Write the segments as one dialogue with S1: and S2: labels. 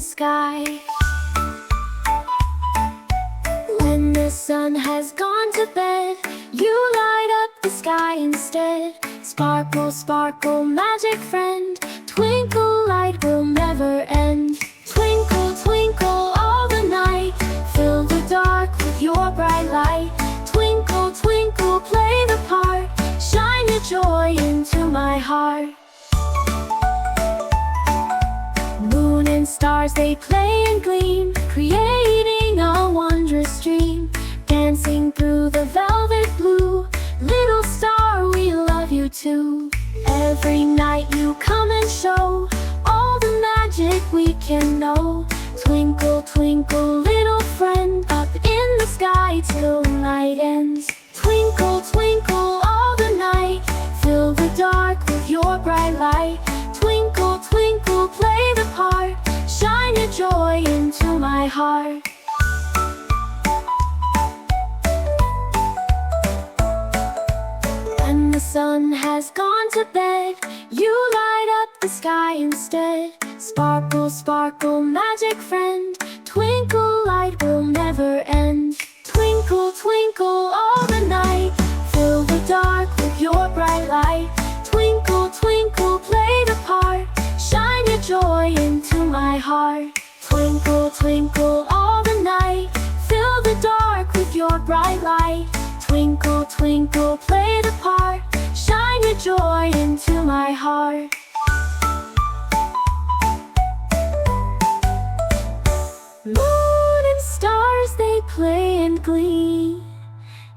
S1: the sky. When the sun has gone to bed, you light up the sky instead. Sparkle, sparkle, magic friend, twinkle, light will never end. Twinkle, twinkle, all the night, fill the dark with your bright light. Twinkle, twinkle, play the part, shine your joy into my heart. Moon and stars, they play and gleam, creating a wondrous dream. Dancing through the velvet blue, little star, we love you too. Every night you come and show all the magic we can know. Twinkle, twinkle, little friend, up in the sky till night ends. Twinkle, twinkle, all the night, fill the dark with your bright light. Twinkle, twinkle, play the part, shine your joy into my heart. When the sun has gone to bed, you light up the sky instead. Sparkle, sparkle, magic friend, twinkle, light will never end. Twinkle, twinkle, all the night, fill the dark with your bright light. Twinkle, twinkle, play the part, shine your joy into my heart. Twinkle, twinkle, all the night, fill the dark with your bright light. Twinkle, twinkle, play the part, shine your joy into my heart. Moon and stars, they play and gleam,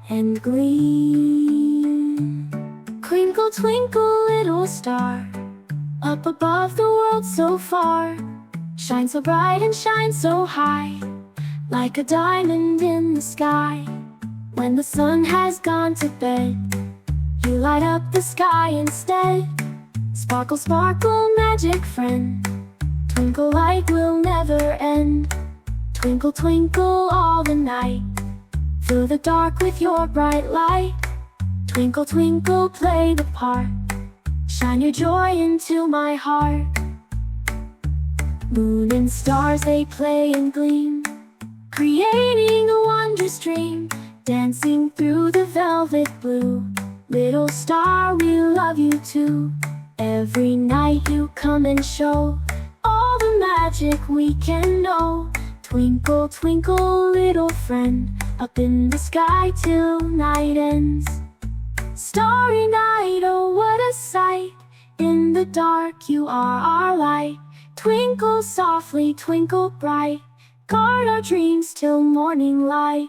S1: and gleam. Twinkle, twinkle, little star, up above the world so far. Shine so bright and shine so high, like a diamond in the sky. When the sun has gone to bed, you light up the sky instead. Sparkle, sparkle, magic friend, twinkle, light will never end. Twinkle, twinkle, all the night, fill the dark with your bright light. Twinkle, twinkle, play the part, shine your joy into my heart. Moon and stars, they play and gleam, creating a wondrous dream. Dancing through the velvet blue, little star, we love you too. Every night you come and show all the magic we can know. Twinkle, twinkle, little friend, up in the sky till night ends. Starry night, oh what a sight, in the dark you are our light. Twinkle softly, twinkle bright, guard our dreams till morning light.